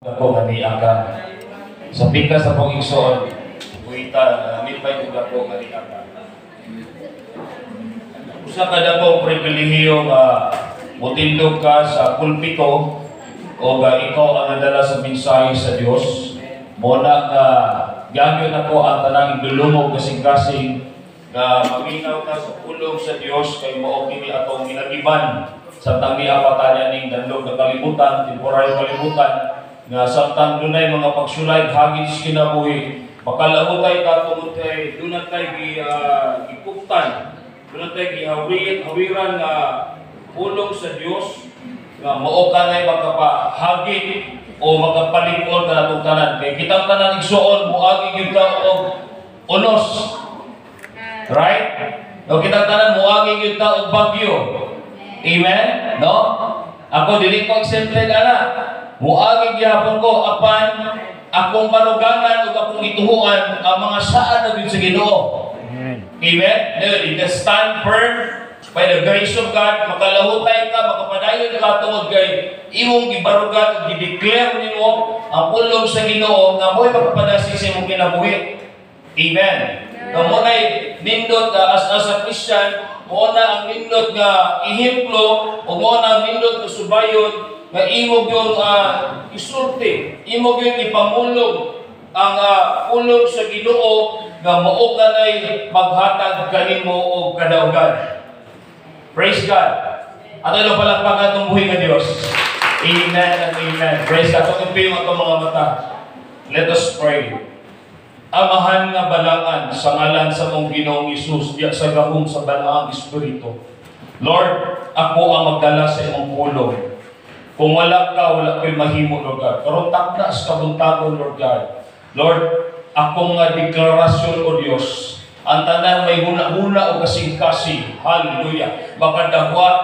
Ako maniakan. Sa pikas sa pong igsoon, buita, nalipay ko ako maniakan. Usa ka na pong pribilehiyo nga mutindog ka sa pulpito o ikaw ang nadala sa mensahe sa Dios. Muna nga gamit na po ang tanang idulumog kasing-kasing na maminaw ka sa pulong sa Dios kay mao kini atong ginagiban sa tangi apatanan ning danlog na kalibutan, temporaryo kalibutan nga samtang dunay mga pagsulay hagis kinabuhi makalahutay ka tungod kay dunay tay gipuktan, dunay tay gihawiran nga pulong sa Dios nga mao kanay makapahagit o makapalig-on ka natong tanan kay kitang tanan igsuon moagi gyud ka og unos, right? No, kitang tanan moagi gyud ka og bagyo. Amen? No? Ako dili ko simple ana. Muagi gyapon ko apan akong manuganan ug akong ituhuan ang mga saad na gyud sa Ginoo. Amen? It is stand firm by the grace of God. Makalahutay ka, makapadayon ka tungod kay imong gibarugan ug gi-declare nimo ang pulong sa Ginoo nga mo'y makapadasig sa imong kinabuhi. Amen? Mo nay nindot as a Christian, mo na ang nindot nga ihemplo o mo na ang nindot nga subayon nga imo gyud isulti, imo gyud ipamulong ang pulong sa Ginoo nga mao kanay maghatag kanimo og kadaugan. Praise God. Ato lang palakpakan itong buhay ng Diyos. Amen and amen. Praise God. Tutupi mo itong mga mata. Let us pray. Amahan nga balangan sa ngalan sa mong Ginoong Isus, diya sa gahong sa balaang Espiritu. Lord, ako ang magdala sa imong pulong. Kung wala ka, wala ko'y mahimo, Lord God. Karon takdas kabuntagon, Lord God. Lord, akong deklarasyon, O Diyos, ang tanan may huna-huna o kasing-kasing. Hallelujah. Makadawat,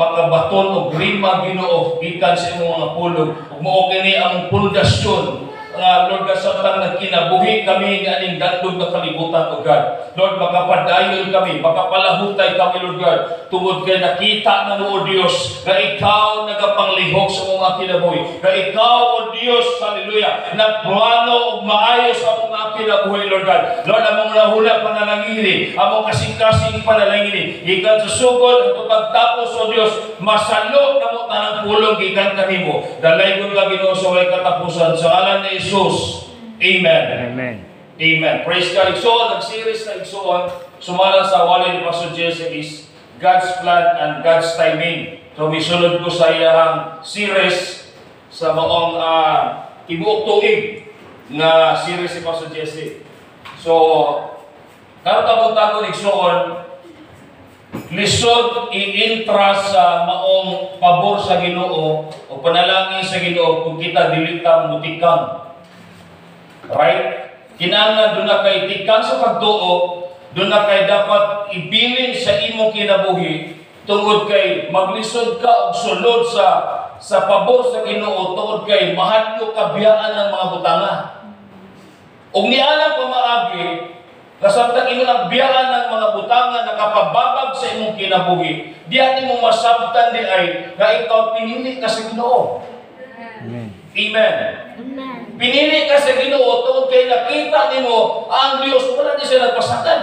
makabaton o grima Ginoo gikan sa imong mga pulong. Ug mao kini ang pundasyon Lord God, samtang nagkinabuhi kami nga aning dandog na kalibutan, O God. Lord, makapadayon kami, makapalahutay kami, Lord God, tungod kay nakita na mo, O Diyos, na Ikaw nagapanglihok sa mga kinabuhi. Na Ikaw, O Diyos, hallelujah, nagplano o maayos ang mga kinabuhi, Lord God. Lord, among nahula panalangin, among kasing-kasing panalangin, ikan susugod, at pagtapos, O Diyos, masalo na mo tanang pulong ikan kanimo. Dalay ko ka, Ginoo, sa way katapusan, sa ngalan ni Jesus. Amen. Amen. Amen. Praise God. Igsoon, nag-series na igsoon, sumala sa wali ni Pastor Jesse is God's plan and God's timing. So, misunod ko sa iyang series sa maong tibuok tuig na series ni Pastor Jesse. So, karong igsoon, lisod i-intras sa maong pabor sa Ginoo o panalangin sa Ginoo kung kita dilitang mutikang. Right? Kinahanglan doon na kay tikang sa pagtuo, doon na kay dapat ibilin sa imong kinabuhi tungod kay maglisod ka og sulod sa pabor sa Ginoo tungod kay mahadlo kabiyaan ng mga butanga. Og niana pa maagi kasabtang imo nagbiyaan ng mga butanga nakapababag sa imong kinabuhi, diyan nimo masabtan di ay nga ikaw pinili ka sa Ginoo. Amen. Amen. Amen. Pinili ka sa Ginoo tungod kay nakita nimo ang Dios wala di siya nagpasaktan.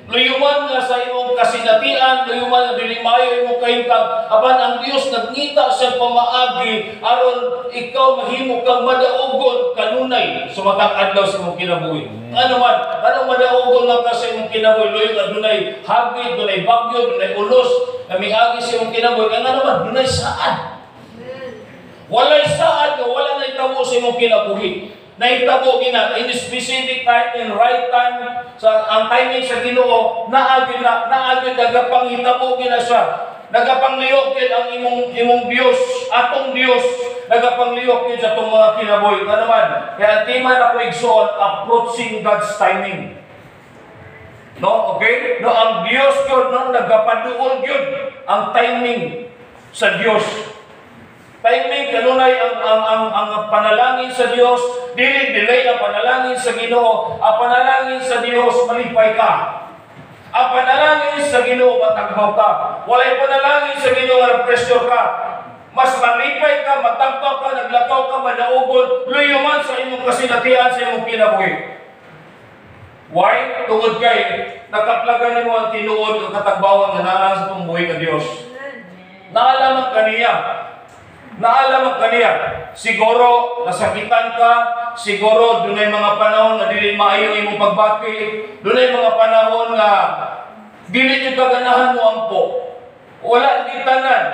Luyuman nga sa imong kasinatian, luyuman nga dili maayo imong kahimtang, apan ang Dios nagngita sa pamaagi aron ikaw mahimo kang madaugon kanunay sa matag adlaw sa imong kinabuhi. Ano madaugon lang ka sa imong kinabuhi, luyo nga dunay hagit, dunay bagyo, dunay ulos, na miagi sa imong kinabuhi, kaya nga naman dunay saad. Walay saad nga wala na itabo sa imong kinabuhi. Naitabo gina in specific time, in right time, sa ang timing sa Ginoo naagid nagapanghitabo gina siya. Nagapangliyok gid ang imong Dios, atong Dios, nagapangliyok gid sa atong mga kinabuhi. Nga naman, kaya timan ako igsoon approaching God's timing. No, okay? No, ang Dios gyud no nagapaduol gyud ang timing sa Dios. Timing kanunay ang panalangin sa Dios, dili delay ang panalangin sa Ginoo. Ang panalangin sa Dios malipay ka. Ang panalangin sa Ginoo matagbaw ka. Walay panalangin sa Ginoo nga pressure ka. Mas malipay ka, matagpa ka, naglakaw ka, manaugol, luyo man sa imong kasinatian sa imong kinabuhi. Why? Tungod kay nakaplagan nimo ang tinuod ang katagbawan nga naa sa tumbuhi ka Dios. Naalaman kaniya. Naalaman kaniya. Siguro nasakitan ka, siguro dunay mga panahon na dili maayo imong pagbati, dunay mga panahon nga dili jud kaganahan mo ampo. Wala di tanan.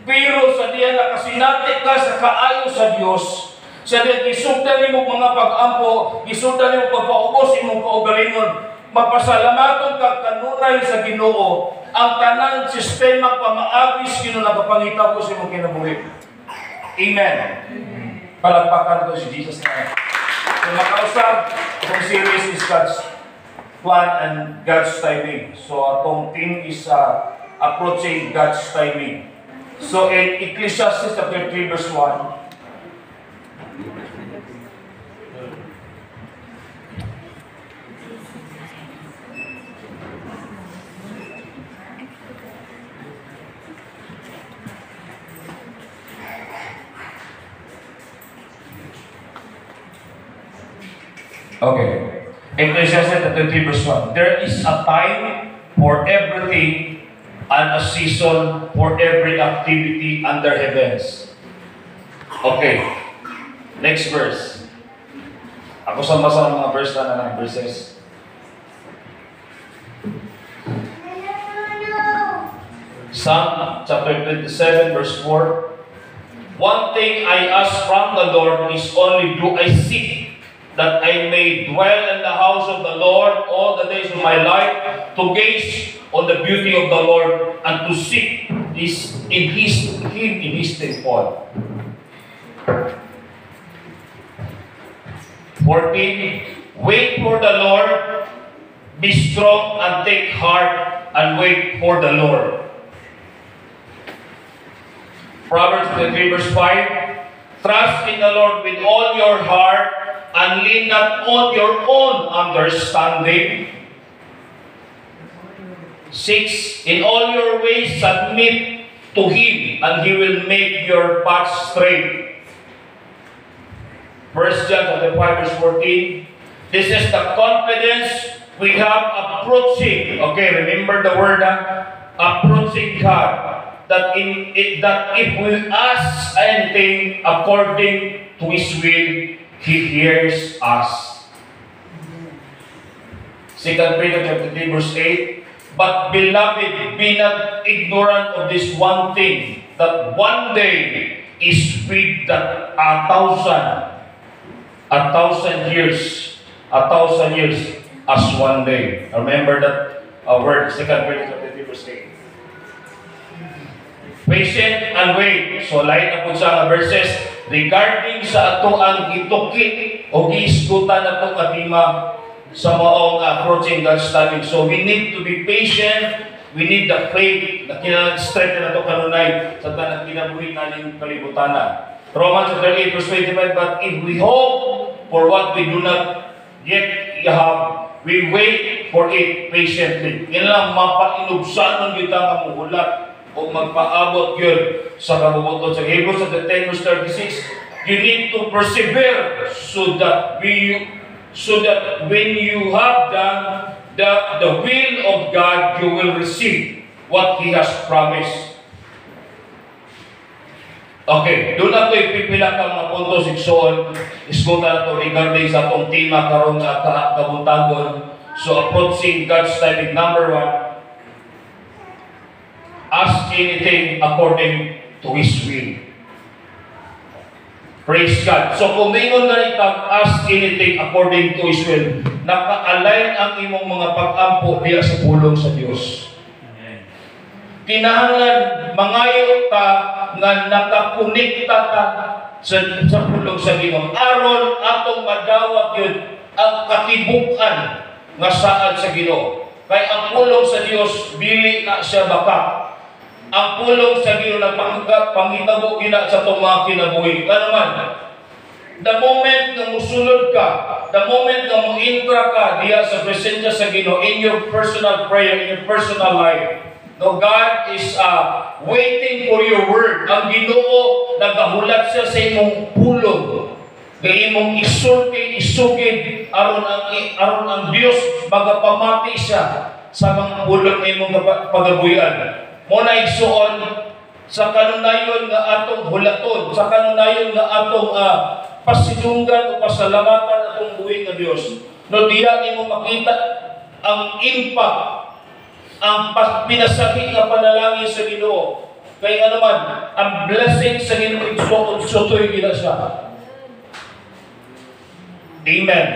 Pero sa diya nakasinati ka sa kaayo sa Dios, sa diya gisugdan nimo mga pag-ampo, gisugdan nimo pagpaubos imong kaugalingon, mapasalamaton ka kanunay sa Ginoo. Ang tanang sistema pamaagis Ginoo nagapangita ko sa imong kinabuhi. Amen. Palagpakan ko si Jesus na. So makausap, itong series is God's plan and God's timing. So atong theme is approaching God's timing. So in Ecclesiastes chapter 3 verse 1, okay. Ecclesiastes chapter 3 verse 1. There is a time for everything and a season for every activity under heavens. Okay. Next verse. Ako sama-sama mga verse na verses. Psalm chapter 27 verse 4. One thing I ask from the Lord is only do I seek that I may dwell in the house of the Lord all the days of my life, to gaze on the beauty of the Lord and to seek Him in His temple. 14. Wait for the Lord, be strong and take heart, and wait for the Lord. Proverbs 23 verse 5. Trust in the Lord with all your heart, and lean not on your own understanding. 6. In all your ways submit to Him, and He will make your path straight. 1 John chapter 5 verse 14. This is the confidence we have approaching. Okay, remember the word approaching God. That if we ask anything according to His will, He hears us. 2 Peter chapter 3 verse 8. But beloved, be not ignorant of this one thing, that one day is with that a thousand years as one day. Remember that word, 2 Peter chapter 3 verse 8. Patient and wait. So lain na po sa verses regarding sa ato ang gituki o giisgutan nato kadima sa maong approaching God's timing. So we need to be patient. We need the faith na kinag-strength na ito kanunay sa tanang kinabuhi naning kalibutan na. Romans chapter 8 verse 25. But if we hope for what we do not yet have, we wait for it patiently. Yan lang mapainubsanon kita nga muhulat o magpaabot yun sa kabubuton. Sa Hebrews chapter 10 verse 36, you need to persevere so that when you have done the will of God, you will receive what He has promised. Okay, doon na ito ipipila ka mga puntos igsoon. Iskuta na ito regarding sa itong tema karong kabuntagon. So approaching God's timing, number 1, ask anything according to His will. Praise God. So kung mingon na itag ask anything according to His will, naka-align ang imong mga pag-ampo diya sa pulong sa Dios. Kinahanglan mangayo ta nga nakakonekta ta sa pulong sa Ginoo. Aron atong madawat yun ang katibukan nga saad sa Ginoo. Kay ang pulong sa Dios dili na siya baka. Ang pulong sa Ginoo nagpanggap pangitabo gina sa itong mga kinabuhi. Ano man, the moment na musulod ka, the moment na mo-intra ka diya sa presensya sa Ginoo in your personal prayer, in your personal life, No, God is waiting for your word. Ang Ginoo nagahulat siya sa imong pulong. Kaya imong isulti, isugid aron ang Dios magapamati siya sa mga pulong imong pagabuyan. Mo na igsuon sa kanunayon nga atong hulaton, sa kanunayon nga atong pasidunggan o pasalamatan atong buhi nga Dios. No, diya imo makita ang impact, ang pinasakit nga panalangin sa Ginoo. Kaya ano man, ang blessing sa Ginoo igsuon sutoy gina siya. Amen.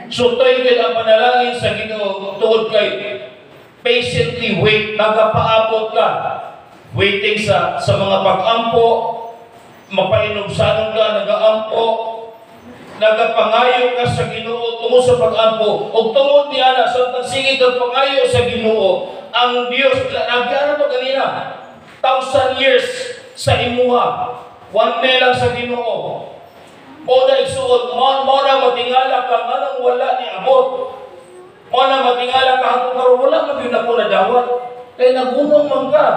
Sutoy gina ang panalangin sa Ginoo tungod kay patiently wait, nagapaabot ka. Waiting sa mga pag-ampo, mapainom sa ka, nag-aampo, nagapangayo ka sa Ginoo tungod sa pag-ampo, o tungod niya na sa tagsingid ng pangayo sa Ginoo, ang Diyos, nagyan to kanina, 1,000 years sa imuha, one day lang sa Ginoo. O na isuot, mo na matingala ka, anong wala ni abot. Mo na matingala ka, hanggang karoon, wala man yun ako nadawat. Kaya nagunong man ka.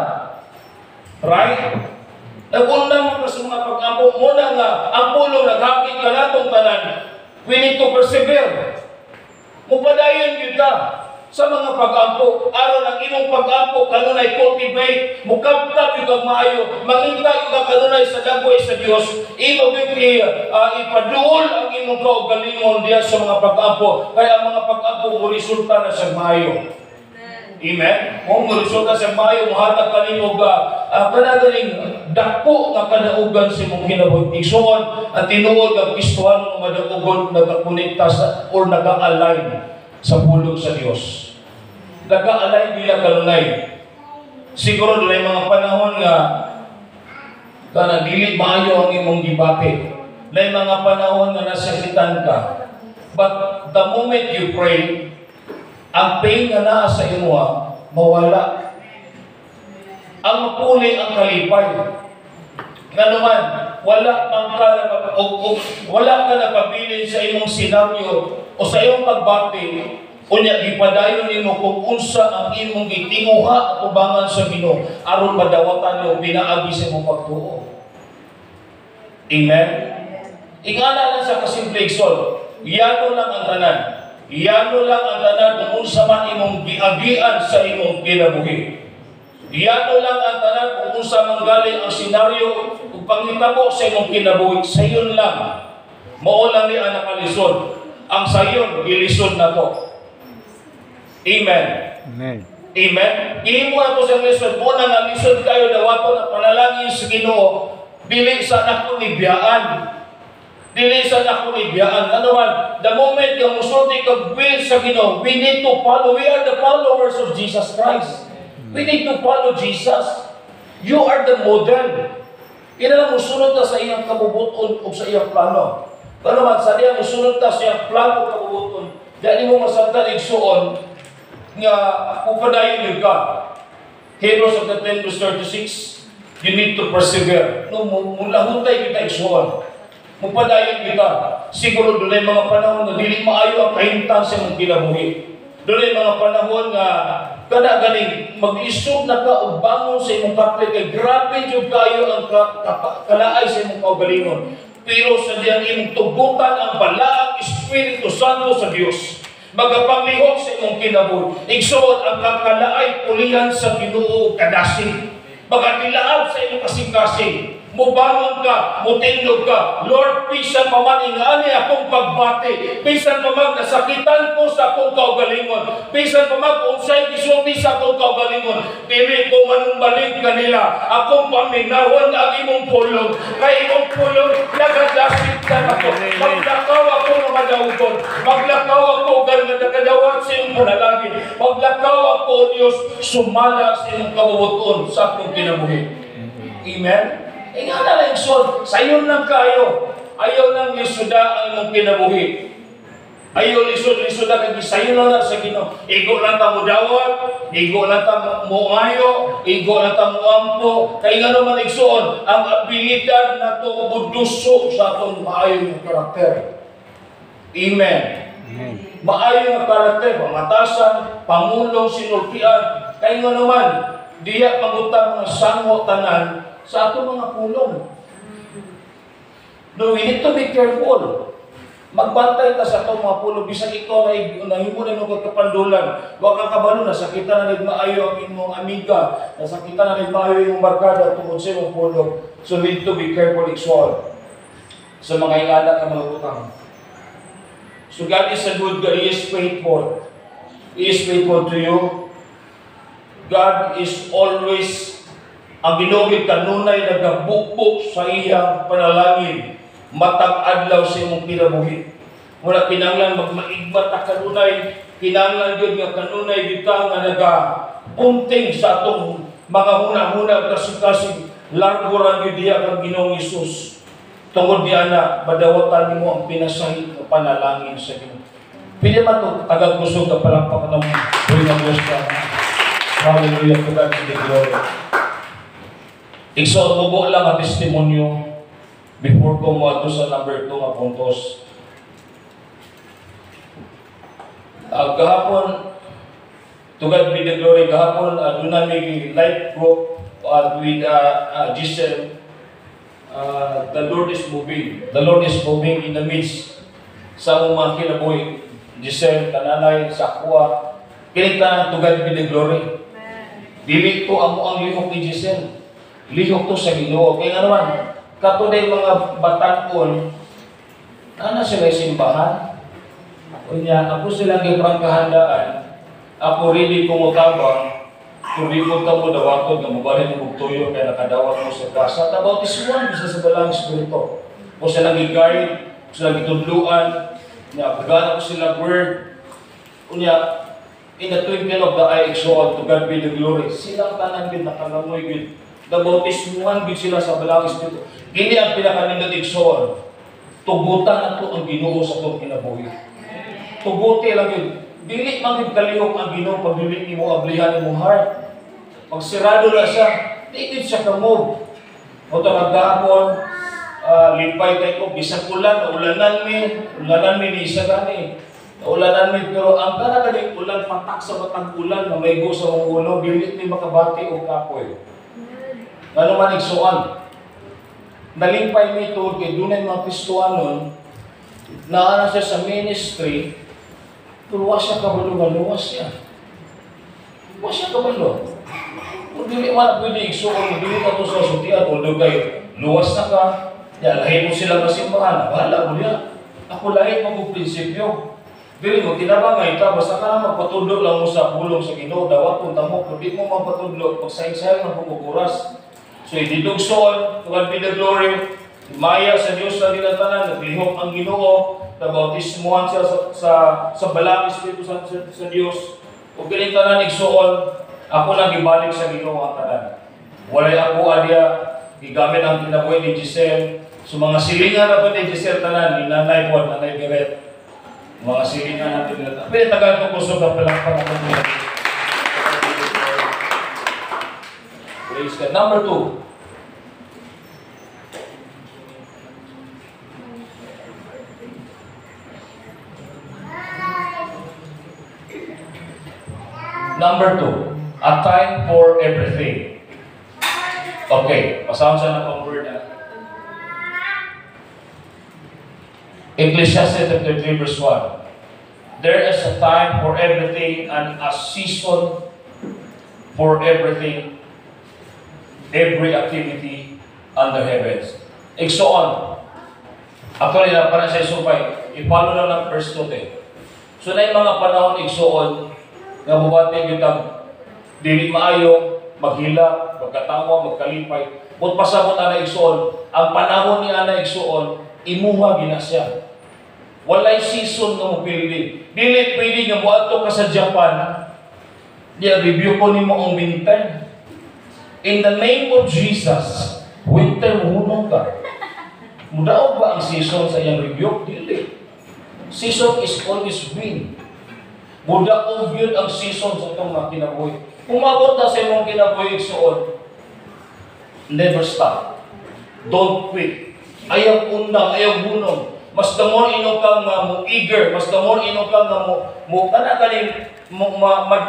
Right? Nagundang mo sa mga pag-ampo mo na nga, ang pulong naghakit ka natong tanan. We need to persevere. Mupadayon yun ka sa mga pag-ampo. Aron ang imong pag-ampo, kanunay cultivate, mukabkab yung maayo, mangita yung kanunay sa dagway sa Diyos. Imo ipaduol ang imong kaugalingon diya sa mga pag-ampo. Kaya ang mga pag-ampo mo resulta na sa maayo. Amen? Kung resulta sa maayo, muhatag kanino kanagaling dako nga kadaugan sa imong kinabuhi. Igsuon at tinuod ang Kristohano nga madaugon nagakonekta or naga-align sa pulong sa Dios. Naga-align bila kanunay. Siguro doon ay mga panahon nga kana dili maayo ang imong gibati. Nay mga panahon nga nasakitan ka. But the moment you pray, ang pain nga naa sa imo mawala. Ang mapuli ang kalipay. Nga naman, wala ka napabilin sa imong senaryo o sa imong pagbati, unya gipadayon nimo kung unsa ang imong gitinguha at ubangan sa Ginoo aron madawatan niyo pinaagi sa imong pagtuo. Amen. Ingana lang sa kasimple igsoon, yano lang ang tanan. Yano lang ang tanan kung unsa man imong giagian sa imong kinabuhi. Yano lang ang tanan kung unsa man galing ang senaryo ug panghitabo sa imong kinabuhi. Sayon lang. Mao lang ni anak kalisod. Ang sayon gilisod na to. Amen. Amen. Amen. Imo ato sa lisod mo na nga lisod kayo dawato na panalangin sa Ginoo dili sa nako ni biyaan. Dili sa nako ni biyaan. Ano man, the moment yung musulti kag will sa Ginoo, we need to follow. We are the followers of Jesus Christ. We need to follow Jesus. You are the model. Kailangan musunod ta sa iyang kabubuton o sa iyang plano. Ano man, sa iyang musunod ta sa iyang plano o kabubuton, dahil mo masagdan igsuon nga upadayon ka. Hebrews of the 10 verse 36, you need to persevere. No, mula huntay kita igsuon. Mupadayon kita. Siguro doon ay mga panahon na dili maayo ang kahimtang sa mong kinabuhi. Doon ay mga panahon nga kada galing mag-isog na ka o bangon sa imong kapit kay grabe jud kayo ang kalaay sa imong kaugalingon. Pero sa diyang imong tugutan ang balaang Espiritu Santo sa Dios. Magapanglihok sa imong kinabuhi. Igsuon ang kakalaay pulihan sa Ginoo kadasig. Magatilaab sa imong kasing-kasing. Mubangon ka, mutindog ka. Lord, pisan pa man ingani akong pagbati. Pisan pa man nasakitan ko sa akong kaugalingon. Pisan pa man unsay gisulti sa akong kaugalingon. Dili ko manumbalik kanila. Akong paminawon ang imong pulong. Kay imong pulong, nagadasit ka ako. Maglakaw ako ng madaugon. Maglakaw ako kadawat sa iyong panalangin. Maglakaw ako, Diyos, sumala sa iyong kabubuton sa akong kinabuhi. Amen? Nga na lang son, sayon lang kayo. Ayaw nang lisuda ang imong kinabuhi. Ayaw lisod-lisoda kag sayon lang sa Ginoo. Igo lang ta mo dawat, igo lang ta mo ngayo, igo lang ta mo ampo. Kay nga naman igsuon, ang abilidad nato buduso sa atong maayong karakter. Amen. Maayo nga karakter, pamatasan, pangulong, sinultian. Kaya nga naman, diya magutang mga sango tanan sa ato mga pulong. No, we need to be careful. Magbantay ta sa itong mga pulong. Bisag ikaw na himo na nung kapandulan. Huwag kang kabalo, nasakita na nagmaayo ang imong amiga. Nasakita na nagmaayo yung barkada tungkol sa imong pulong. So we need to be careful, Ixol, sa mga ingala ka mga utang. So God is a good God. He is faithful. He is faithful to you. God is always ang ginugid kanunay nagabukbuk sa iyang panalangin. Matag adlaw sa imong kinabuhi. Mula kinanglan magmaigbat ta kanunay, kinanglan gyud nga kanunay gyud ka nga nagapunting sa atong mga huna-huna kasig-kasig largo ra gyud diha kang Ginoong Hesus. Tungod diha na madawatan nimo ang pinasahit nga panalangin sa Ginoo. Pili man to tagag kusog ka palakpak ng buhay ng Diyos ka. Hallelujah, to God be the glory. Igsoon mo po lang ang testimonyo before ko mo ato sa number 2 nga puntos. Gahapon, to God be the glory, gahapon, doon namin life group with Giselle. The Lord is moving. The Lord is moving in the midst sa mga kinabuhi. Giselle, kananay, sakwa, kinita to God be the glory. Dili ko amo ang lihok ni Giselle. Lihok to sa Ginoo. Kaya nga naman, katunay mga bataon, ana sila simbahan. Unya, ako silang gibrang kahandaan. Ako rin kumutabang, kung di ko tamo dawakod, nga mabalin mo tuyo, kaya nakadawat mo sa kasa. Tabautismuan, bisa sa balang spirito. O silang i-guide, silang itudluan, nga pagana ko sila word. Unya, in the twinkling of the eye, exalt, to God be the glory. Silang tanan din, nakalamoy din. Nabautismuhan din sila sa balang spirito. Hindi ang pinakanindot exalt. Tugutan na ito ang Ginoo sa itong kinabuhi. Tuguti lang yun. Dili maging kalihok ang Ginoo pag dili mo ablihan mo heart. Pag sirado na siya, di siya kamove. O ito nagdahapon, lipay tayo ko, bisang ulan, ulanan mi ni isa gani. Ulanan mi, pero ang kanagaling ulan, patak sa batang ulan, na may go sa mong ulo, bilit ni makabati o kapoy. Ano man igsuan. Nalimpay mi ito, kaya dunay mga Kristohanon, naana siya sa ministry, luwas siya kabalo, luwas siya. Luwas siya kabalo. Kung dili man pwede igsuan, dili ka ito sa sutian, although kayo, luwas na ka, lahi mo sila masimbahan, bahala mo niya. Ako lahi mo kong prinsipyo. Dili mo, tinabangay ka, basta ka na magpatudlo lang mo sa bulong sa Ginoo, dawat kung tamo, kung di mo magpatudlo, pag sayang-sayang na pumukuras. So, ididugsoon, to God be the glory, maya sa Diyos na dinatanan, naglihok ang Ginoo, nabautismuhan siya sa balang Espiritu sa Diyos. Kung ganitanan igsuon, ako lang ibalik sa Ginoo ang tanan. Walay ako adya, gigamit ang kinabuhi ni Giselle. So, mga silingan na po ni Giselle tanan, ni Nanay po, Nanay Biret. Mga silingan natin nila. Pero tagal ko kusog ang palakpak ng mga. Praise God. Number 2. Number 2. A time for everything. Okay. Pasahon siya na pang word na. Ecclesiastes chapter 3 verse 1. There is a time for everything and a season for everything, every activity under heavens. Igsoon. Actually, para sa isupay, ipalo lang ng verse 2. So na yung mga panahon igsoon, nga bubati yung dili maayo, maghila, magkatawa, magkalipay. But pasabot ana igsoon, ang panahon ni ana igsoon, imuha ginasya. Walay season nga mo pili. Dili pwede nga moadto ka sa Japan. Diya review ko nimo ang winter. In the name of Jesus, winter hunong ka. Mudaog ba ang season sa iyang review? Dili. Season is always win. Mudaog yun ang season sa itong mga kinabuhi. Kung mabot na sa imong kinabuhi igsoon, never stop. Don't quit. Ayaw undang, ayaw bunong. mas the more ino ka nga mo eager, mas the more ino ka nga mo kana kaning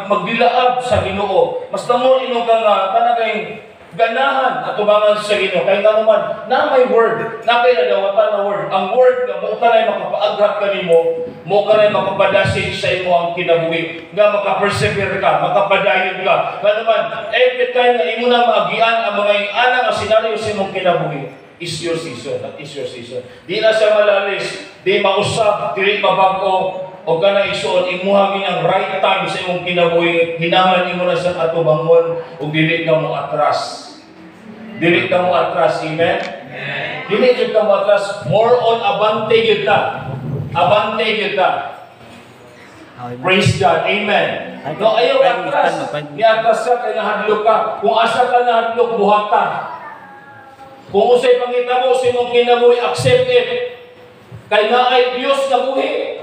magdilaab sa Ginoo, mas the more ino ka nga kana kay ganahan at tumangan sa Ginoo. Kaya nga naman, na may word, na kay nadawatan na word. Ang word nga, mo ka na makapaagrat ka nimo, mo ka na makapadasin sa imo ang kinabuhi, nga makapersevere ka, makapadayon ka. Kaya naman, every time na imo na maagian ang mga ana nga senaryo sa imong kinabuhi, is your season, that is your season. Di na siya malalis, di mausap, di mabago, o ka na isuon, imuhagin ang right time sa imong kinabuhi, hinangan imo na sa atubangon, o dili ka mo atras. Dili ka mo atras, amen? Dili ka mo atras, more on abante yun ka. Abante yun ka. Praise God, amen. No, ayaw atras. Ni atras ka, kaya nahadlok ka. Kung asa ka nahadlok, buhata. Kung usay pangita mo, sa imong kinabuhi, accept it. Kaya na ay Diyos na buhi.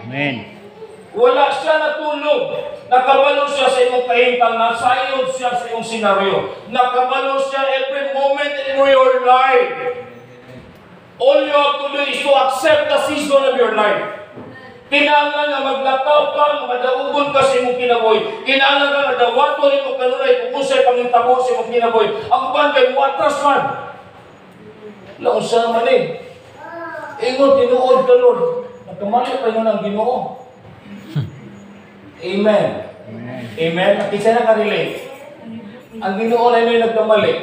Amen. Wala siya natulog. Nakabalo siya sa imong kahintang. Nasayod siya sa imong senaryo. Nakabalo siya every moment in your life. All you have to do is to accept the season of your life. Kinahanglan na maglakaw ka, madaugon ka sa imong kinabuhi. Kinahanglan ka na dawato rin mo kanunay kung usay pangintabo sa imong kinabuhi. Ang uban kay watras man. Laon siya naman eh. Ingon, tinuod ka, Lord. Nagkamali pa yun ang Ginoo. Amen. Amen. Nakisa na ka-relate. Ang Ginoo na yun nagkamali.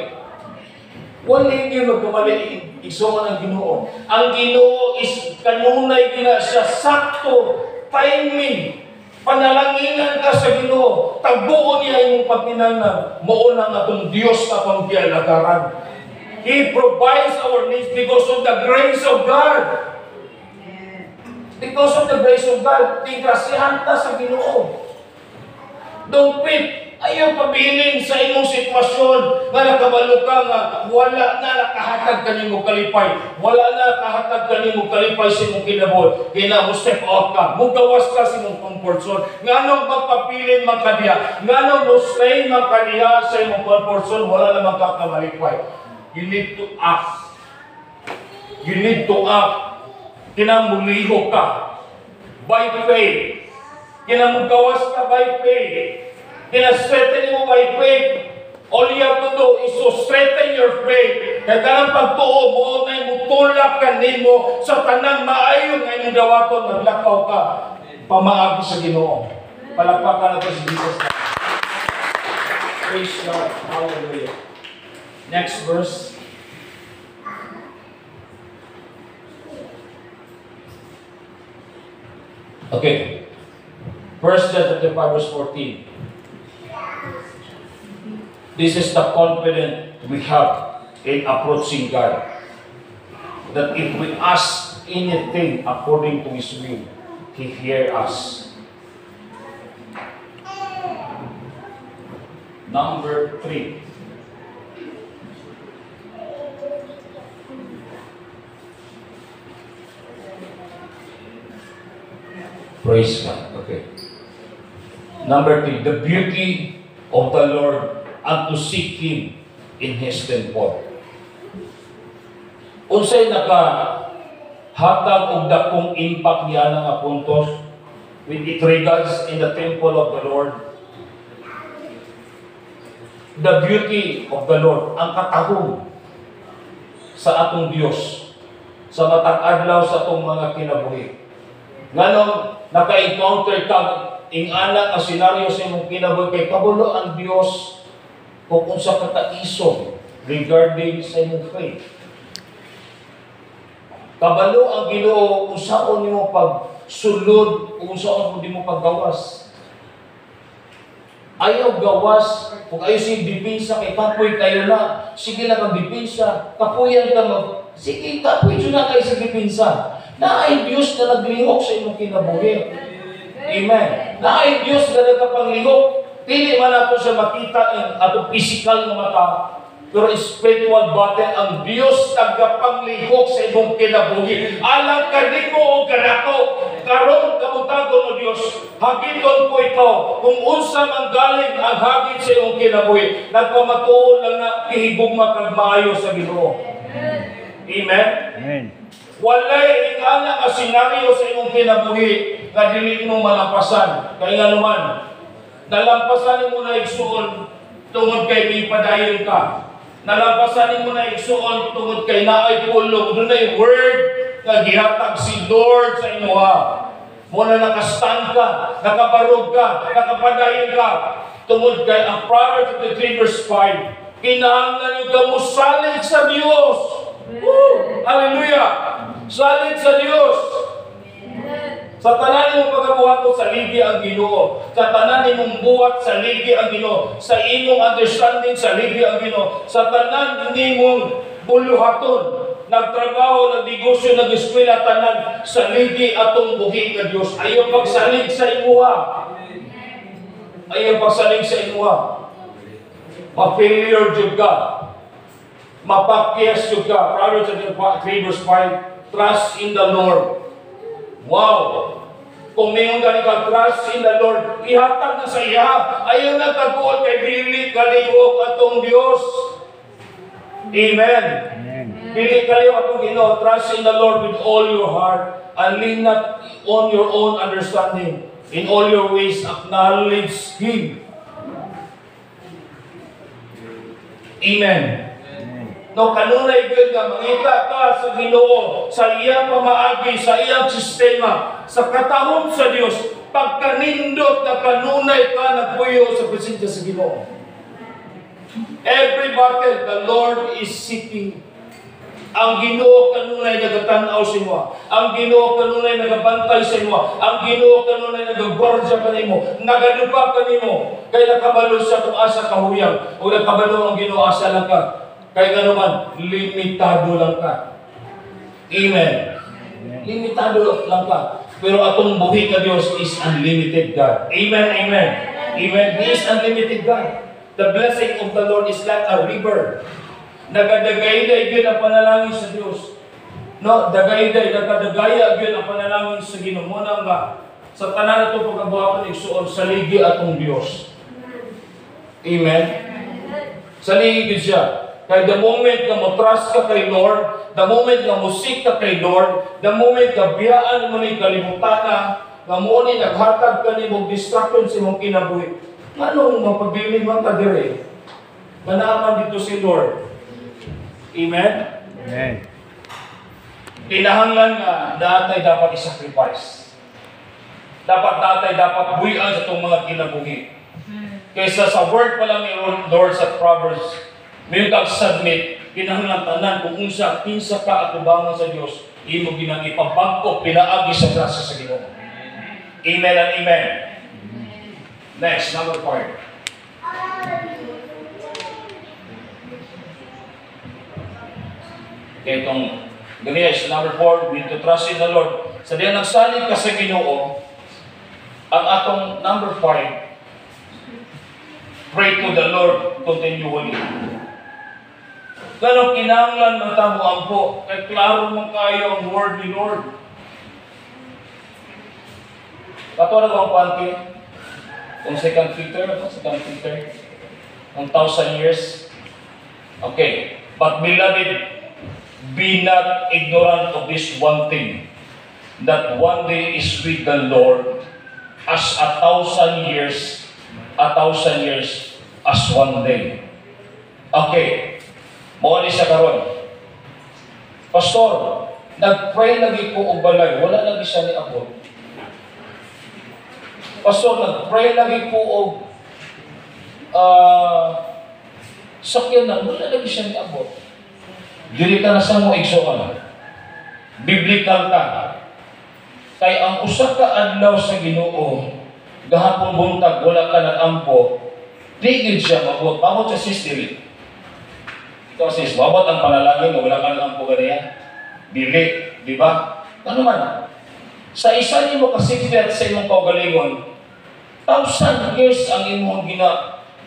Wala hindi magkamali. Isuman ang Ginoo. Ang Ginoo is kanunay gina siya sakto. Timing. Panalanginan ka sa Ginoo. Tagbuon niya yung pagpinanan. Mauna nga itong Diyos na pang dialagaran. He provides our needs because of the grace of God. Because of the grace of God, tigrasyahan ta sa Ginoo. Don't quit. Ayaw pabilin sa imong sitwasyon nga nakabalo ka nga wala na nakahatag ka nimo kalipay. Wala na nakahatag ka nimo kalipay sa imong kinabuhi. Kaya mo step out ka. Mugawas ka sa imong comfort zone. Nganong magpabilin man kaniya. Nganong mo stay man kaniya sa imong comfort zone. Wala na magkakalipay. You need to act. You need to act. Kinamuliho ka by faith. Kinamugawas ka by faith. Kina-strengthen mo by faith. All you have to do is to strengthen your faith. Kaya kanang pagtuo mo, na mutulak ka nimo sa tanang maayon nga inyong dawaton, naglakaw ka, pamaagi sa Ginoo. Palakpakan natin si Jesus. Praise God. Hallelujah. Next verse. Okay. 1 John chapter 5 verse 14. This is the confidence we have in approaching God. That if we ask anything according to His will, He hears us. Number 3. Praise God. Okay. Number 3, the beauty of the Lord and to seek Him in His temple. Unsay nakahatag og dakong impact niya nga puntos with it regards in the temple of the Lord. The beauty of the Lord, ang katahog sa atong Dios sa matag adlaw sa atong mga kinabuhi. Nganong naka-encounter ka ing anak nga senaryo sa imong kinabuhi kay kabulo ang Dios kung unsa ka kaisog regarding sa imong faith. Kabalo ang Ginoo kung saan nimo pagsulod, kung saan mo paggawas. Ayaw gawas, kung ayaw siya dipinsa, kay kapoy kayo na, sige lang ang dipinsa, kapuyan ka sige, kapoy siya na kayo sa dipinsa. Na ay Diyos na naglihok sa imong kinabuhi. Amen. Na ay Diyos na nagkapanglihok. Dili man nato siya makita ang atong physical na mata, pero spiritual body ang Diyos nagkapanglihok sa imong kinabuhi. Alang kanimo o kanako, karon kamutagon o Diyos, hagiton ko ito kung unsa man galing ang hagit sa imong kinabuhi. Nagpamatuon lang na ihigugma kag maayo sa Ginoo. Amen. Amen. Walay ingana nga senaryo sa imong kinabuhi nga dili mo malampasan. Kaya nga naman, nalampasan mo na igsuon tungod kay may padayon ka. Nalampasan mo na igsuon tungod kay naay pulong. Doon ay word nga gihatag si Lord sa imuha. Muna nakastand ka, nakabarog ka, nakapadayon ka. Tungod kay ang Proverbs 3 verse 5, kinahanglan ka mo salig sa Diyos. Woo! Hallelujah! Salig sa Diyos. Sa tanan imong pagkabuhat sa ligi ang Ginoo. Sa tanan imong buhat sa ligi ang Ginoo. Sa imong understanding sa ligi ang Ginoo. Sa tanan nimong buluhaton, nagtrabaho, nagnegosyo, nag-eskwela, tanan sa ligi atong buhi nga Dios. Ayaw pagsalig sa imuha. Ayaw pagsalig sa imuha. Ma-failure jud ka. Mapakyas jud ka. Proverbs 3 verse 5. Trust in the Lord. Wow! Kung mayroon ka trust in the Lord, ihatag na sa iya. Ayaw na kaguot kay dili kaliwok atong Dios. Amen. Dili kaliwok atong Ginoo. Trust in the Lord with all your heart and lean not on your own understanding. In all your ways acknowledge Him. Amen. No, kanunay gyud nga mangita ka sa Ginoo, sa iyang pamaagi, sa iyang sistema, sa katahom sa Dios, pagkanindot na kanunay ka nagpuyo sa presensya sa Ginoo. Every battle the Lord is seeking. Ang Ginoo kanunay nagatanaw sa imo. Ang Ginoo kanunay nagabantay sa imo. Ang Ginoo kanunay nagagwardya kanimo, nagadupa kanimo. Kay nakabalo sa kung asa kahuyang, o nakabalo ang Ginoo asa lang ka. Kaya nga naman, limitado lang ka. Amen. Limitado lang ka. Pero atong buhi ka Diyos is unlimited God. Amen, amen. Amen. He is unlimited God. The blessing of the Lord is like a river. Nagadagayday yun ang panalangin sa Diyos. No, dagayday, nagadagaya yun ang panalangin sa Ginoo. Muna nga, sa tanan ito pagkabuhapan igsuon sa ligi atong Diyos. Amen. Sa ligi siya. Kaya the moment na mo trust ka kay Lord, the moment na mo seek ka kay Lord, the moment na biyaan mo ni kalimutan na mo ni naghatag ka ni mong distraction sa mong kinabuhi. Anong mapabiling man ka dire? Manaman dito si Lord. Amen? Amen. Kinahanglan nga natay dapat i-sacrifice. Dapat buhian sa itong mga kinabuhi. Kaysa sa word pa lang ni Lord sa Proverbs, may kag-submit, kinahanglan tanan kung unsa, kinsa ka atubangan sa Dios, imo ginang ipabangko, pinaagi sa grasya sa Ginoo. Amen and amen. Next, number 4. Okay, itong guys, number 4, we need to trust in the Lord. Sa diyan nagsalig ka sa Ginoo, ang atong number 5, pray to the Lord continually. Pero kinahanglan man tamo ampo, kay klaro man kayo ang word ni Lord. Katulad ang panty, kung 2 Peter, ang 1,000 years. Okay, but beloved, be not ignorant of this one thing, that one day is with the Lord as 1,000 years, 1,000 years as one day. Okay. Mawali sa karon. Pastor, nag-pray lagi ko og balay, wala lagi siya ni abot. Pastor, nag-pray lagi ko og sakyanan, wala lagi siya ni abot. Dili ka na sa mo igsuon. Biblical ka. Kay ang usa ka adlaw sa Ginoo, gahapon buntag wala ka nag-ampo, di gid siya mabot. Pamot sa sister. Ito sis, wabot ang panalangin na wala ka lang po ganyan. Dili, di ba? Ano man? Sa isa niyo mo kasikbet sa imong kaugalingon, 1,000 years ang imong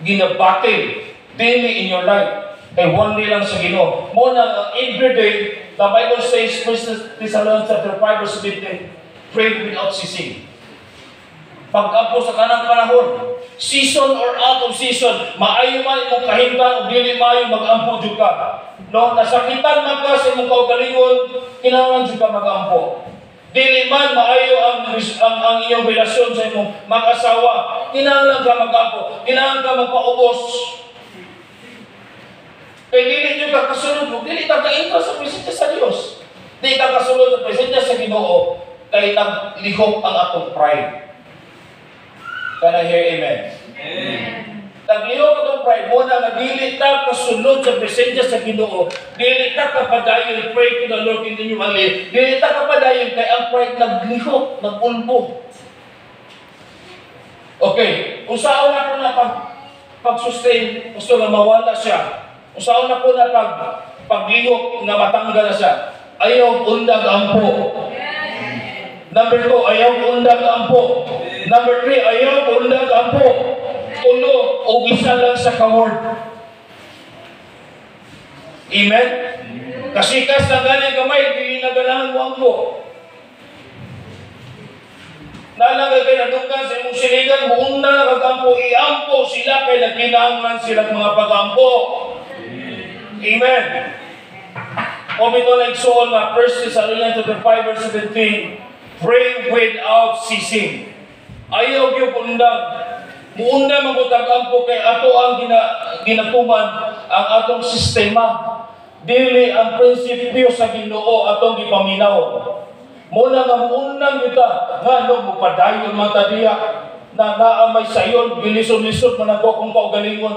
ginabattle daily in your life. Kay one day lang sa Ginoo. Muna, every day, the Bible says, 1 Thessalonians 5 verse 15, pray without ceasing. Pag-apo sa kanang panahon, Season or out of season, maayo man imong kahimtang o dili maayo mag-ampo jud ka. No, nasakitan man ka sa imong kaugalingon, kinahanglan jud ka mag-ampo. Dili man maayo ang iyong relasyon sa imong mag-asawa, kinahanglan ka mag-ampo, kinahanglan ka magpaubos. Kaya dili nyo ka kasunod, dili ka ka-intra sa presensya sa Diyos. Dili ka kasunod sa presensya sa Ginoo, kaya naglihok ang atong pride. Can I hear amen? Amen. Naglihok atong pride, muna nga dili ka kasunod sa presensya sa Ginoo, dili ka kapadayon, pray to the Lord continually, dili ka kapadayon, kaya ang pride naglihok, nagulbo. Okay, kung saan na ko na pag-sustain, gusto na mawala siya. Kung saan na po na paglihok na matanggal na siya, ayaw undag ampo. Number 2, ayaw undag ampo. Number 3, ayaw undag ampo. Uno, o isa lang sa ka-word. Amen? Kasi kas na ganyan gamay, dili na ganahan mo ampo. Nalagay kayo na dunggan sa imong siligan, buong na kagampo, iampo sila kay nagkinahanglan silang mga pagampo. Amen. O ito na igsoon na 1 Thessalonians 5 verse 17, pray without ceasing. Ayaw yung undang. Muunda magutagampo kay ato ang ginatuman ang atong sistema. Dili ang prinsipyo sa Ginoo atong gipaminaw. Muna nga muundang kita nga no mupadayon mata diya na naamay sayon gilisod-lisod man ako kung kaugalingon.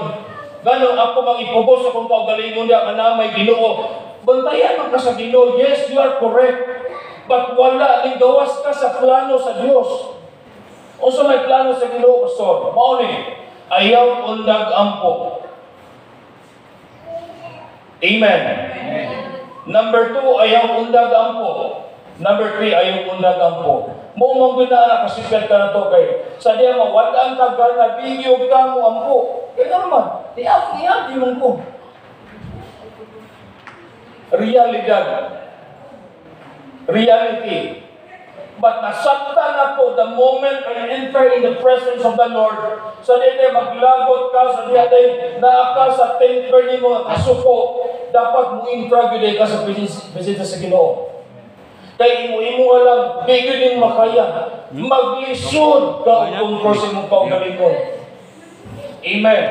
Ganong ako mangipubos akong kaugalingon niya, kanamay Ginoo. Bantayan man ka sa Ginoo, yes, you are correct. But wala, gawas ka sa plano sa Diyos. O sa may plano sa Ginoo, Pastor, mauni, ayaw undag ampo. Amen. Number 2, ayaw undag ampo. Number 3, ayaw undag ampo. Mo guna kasipet ka na to kay sa diya mawadaan ka na bigyo ka mo ampo. Kaya naman, di mong ko. Reality. But nasaktan na po the moment I enter in the presence of the Lord. Sa diya maglagot ka, sa diya naaka sa temper ni mga kasuko, dapat mo intragedy ka sa presensya sa Ginoo. Kaya imo lang, bigyo din makaya. Maglisod ka kung sa imong kaugalingon. Amen.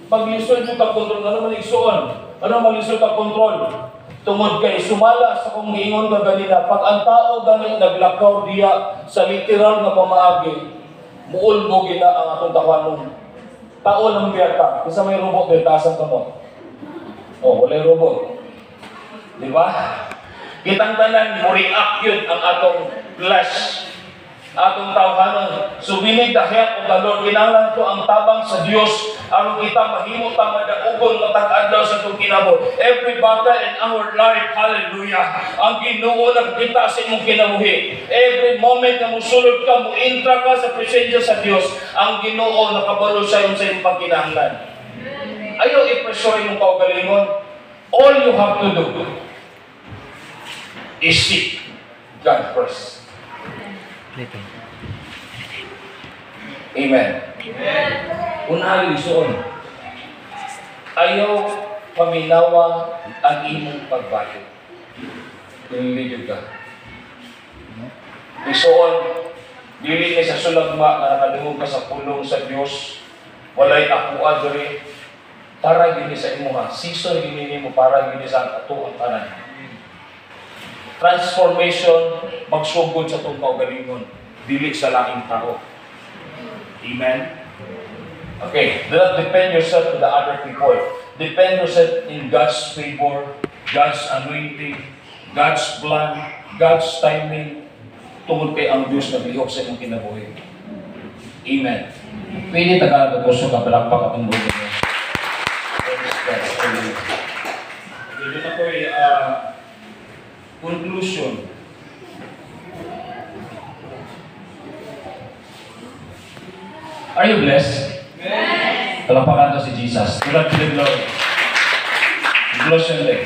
Maglisod yung kontrol. Ano man igsuon? Ano maglisod ang kontrol? Tungod kay sumala sa kong giingon ka ganina, pag ang tao ganit naglakaw diya sa literal na pamaagi, muulbo gina ang atong takwanon. Tao ng biyata. Isa may robot din, taasan ka mo. Walay robot. Di ba? Kitang tanan, mo-react yun ang atong flesh, atong tawhanon. So we need the help of the Lord. Kinahanglan ko ang tabang sa Dios aron kita mahimo ta madaugon matag-adlaw sa itong kinabot. Every battle in our life, hallelujah, ang Ginoo nagkita sa imong kinabuhi. Every moment na musulod ka, mo-intra ka sa presensya sa Dios, ang Ginoo nakabalo sa imong pagkinahanglan. Ayaw i-pressure imong kaugalingon. All you have to do is seek God first. Amen. Unahan lisuon. Ayaw paminawa ang imong pagbayad. Nililid ka. Lisuon, dili kay sa sulagma na nakadungog ka sa pulong sa Dios. Walay akuan diri. Para gini sa imo ha. Season gini mo para gini sa ato ang tanan. Transformation, magsugod sa itong kaugalingon, dili sa laking tao. Amen? Okay, do not depend yourself to the other people. Depend yourself in God's favor, God's anointing, God's plan, God's timing, tungod kay ang Diyos na bihok sa imong kinabuhi. Amen. Pwede Tagalog po sa kapalakpak at ang buhay niya. Dito na po conclusion. Are you blessed? Yes. Palakpakan to si Jesus. God to the glory. Conclusion day.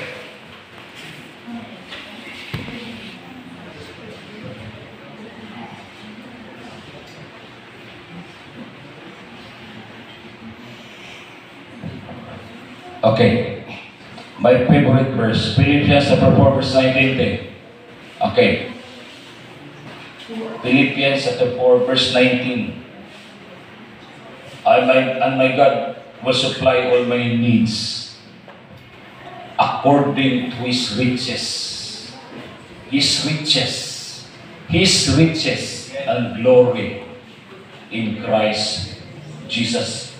Okay. My favorite verse, Philippians chapter 4, verse 19. Okay. Philippians chapter 4, verse 19. And my God will supply all my needs according to His riches. His riches. His riches and glory in Christ Jesus.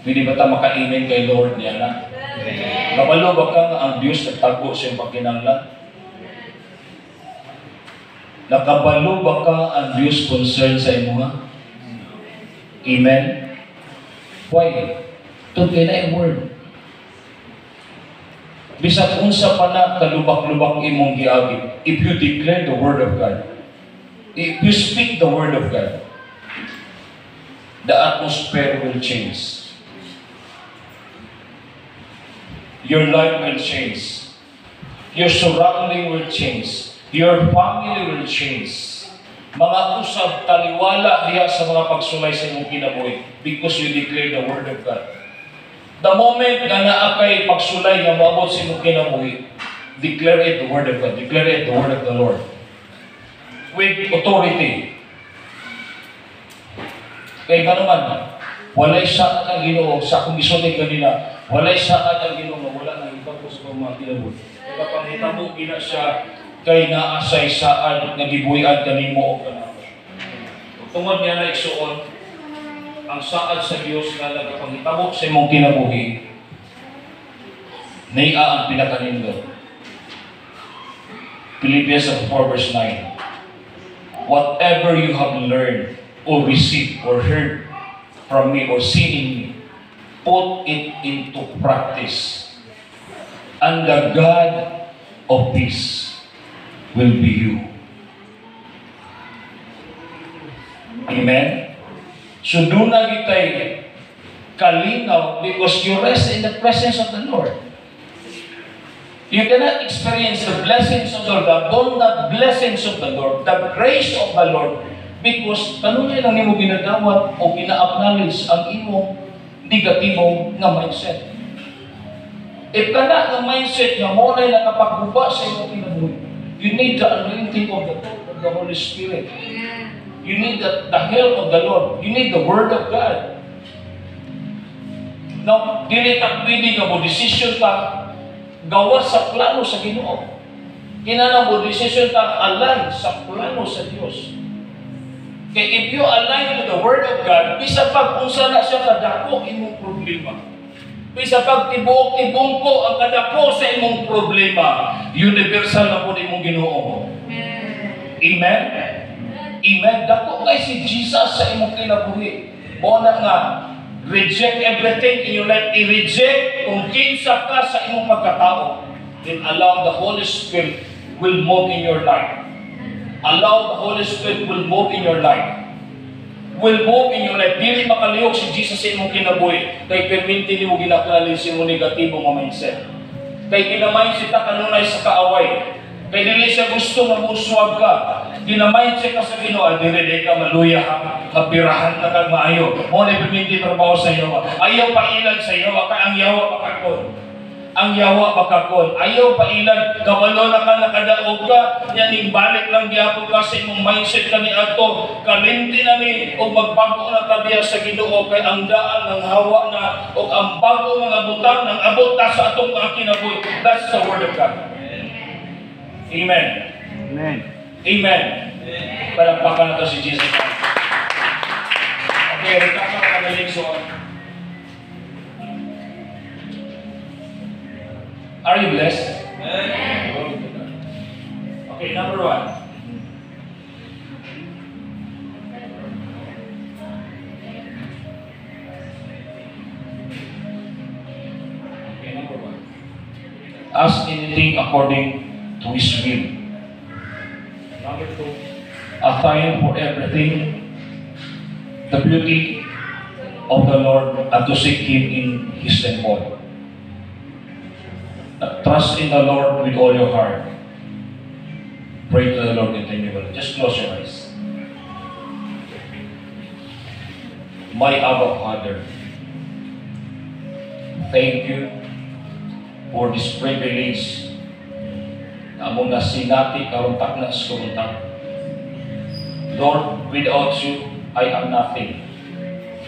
Pwede ba tayo maka-amen kay Lord niya na? Kabalo ba ka ang Diyos nagtago sa iyong pagkinanglan? Nakabalo ba ka ang Diyos concern sa imo nga? Amen? Why? Ito kaya na yung word. Bisag unsa pa na kalubak-lubak imong giagi, if you declare the word of God, if you speak the word of God, the atmosphere will change. Your life will change. Your surrounding will change. Your family will change. Mga usab taliwala diha sa mga pagsulay sa imong kinabuhi because you declare the word of God. The moment na naa kay pagsulay nga moabot sa imong kinabuhi, declare it the word of God. Declare it the word of the Lord. With authority. Kaya ka naman, walay saad ang Ginoo sa akong gisulay kanina. Walay saad ang Ginoo, wala nang iba po sa mga kinabuhi. Kaya panghitabo gina siya kay naasay saad nga gibuhian kanimo o kanako. Tungod niya na igsuon, ang saad sa Diyos na nagpanghitabo sa imong kinabuhi, naiya ang pinakanindot. Philippians 4 verse 9. Whatever you have learned or received or heard from me or seen in me, put it into practice, and the God of peace will be you. Amen? So doon na kita'y kalinaw because you rest in the presence of the Lord. You cannot experience the blessings of the Lord, the abundant blessings of the Lord, the grace of the Lord, because kanunay lang imo ginagawat o gina-acknowledge ang imong negatibong nga mindset. If kana nga mindset nga mo na nakapagbuba sa imong kinabuhi, you need the anointing of the Holy Spirit. You need the help of the Lord. You need the Word of God. Now, dili ta pwede nga mo decision ta gawa sa plano sa Ginoo. Kinahanglan mo decision ta align sa plano sa Dios. Kaya if you align to the Word of God, bisa pag unsa na siya kadako imong problema. Bisa pag tibuok-tibungko ang kadako sa imong problema, universal na po imong Ginoo. Amen? Amen. Dako kay si Jesus sa imong kinabuhi. O na nga, reject everything in your life. I-reject kung kinsa ka sa imong pagkatao. Then allow the Holy Spirit will move in your life. Allow the Holy Spirit will move in your life. Will move in your life. Dili makalihok si Jesus sa imong kinabuhi. Kay perminti ni mo ginaklali sa imong negatibong mindset. Kay ginamindset ka kanunay sa kaaway. Kay dili siya gusto mamuswag ka. Ginamindset ka sa Ginoo, dili ka maluya ka. Kapirahan ka kag maayo. Mo na perminti trabaho sa iyo. Ayaw pa ilan sa iyo. Kay ang yawa pakakon. Ang yawa bakakon. Ayaw pa ilan, kabalo na ka, nakadaog ka, yan balik lang gyapon ka sa imong mindset kani adto, kalinti na ni o magbago na tabiya sa Ginoo kay ang daan ng hawa na o ang bago mga butang ng abot ta sa atong kinabuhi. That's the word of God. Amen. Amen. Amen. Palakpakan nato si Jesus. Okay, rekapa ka na lekson. Are you blessed? Amen. Okay, number 1. Okay, number 1. Ask anything according to His will. Number 2. A time for everything. The beauty of the Lord and to seek Him in His temple. Trust in the Lord with all your heart. Pray to the Lord continually. Just close your eyes. My Abba Father, thank you for this privilege na among nasinati karon takna sa kumunta. Lord, without you, I am nothing.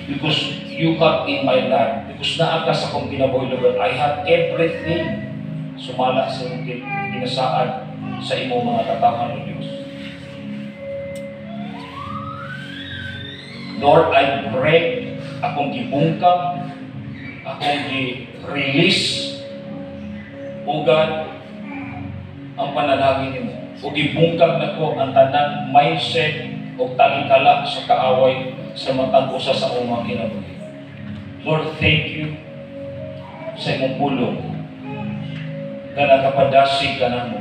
Because you have in my life, because naa ka sa kong kinabuhi, Lord, I have everything. Sumala sa iyong kinasaan sa imong mga tatangan, O Diyos. Lord, I pray akong gibungkam, akong gi-release, O God, ang panalangin mo. O gibungkam na ko ang tanang mindset o talikala sa kaaway sa matag usa sa umang kinabuhi. Lord, thank you sa imong pulong na nakapadasig ka na mo.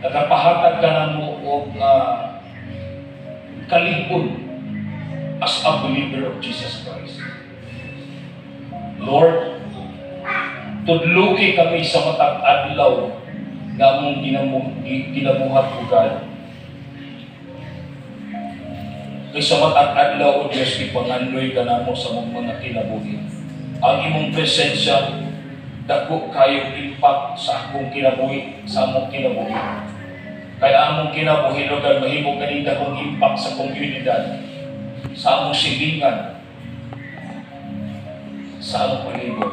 Nakapahatag ka na mo o kalipod as a believer of Jesus Christ. Lord, tudluki kami sa matag adlaw nga mong ginabuhat o God. Kay sa matag adlaw o Diyos, ipangandoy ka na mo sa mga kinabuhi. Ang imong presensya, dako kayo impact sa akong kinabuhi, sa among kinabuhi. Kaya among kinabuhi, Lord, mahimo kanina kong impact sa komunidad, sa among silingan, sa among palibot,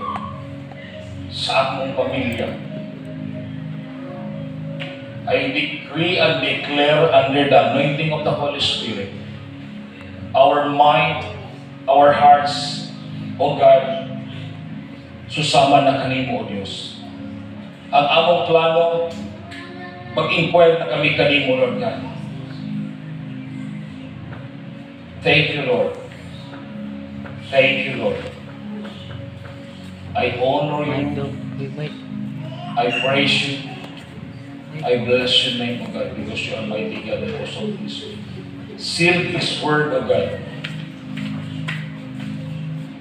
sa among pamilya. I decree and declare under the anointing of the Holy Spirit, our mind, our hearts, O God, susama na kanimo, O Diyos. Ang among plano, mag-inquire na kami kanimo, Lord God. Thank you, Lord. Thank you, Lord. I honor you. I praise you. I bless your name, O God, because you are mighty God and also peace. Seal His word, O God.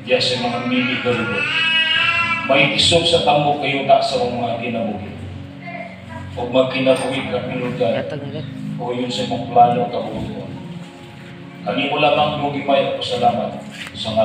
Yes, yung mga mili ka rin. May isog sa tambok kayo ta sa mga kinabuhi. O magkinabuhi ka, Lord God. O yun sa mga plano ka, O God. Kanimo lamang mo gipay ako salamat sa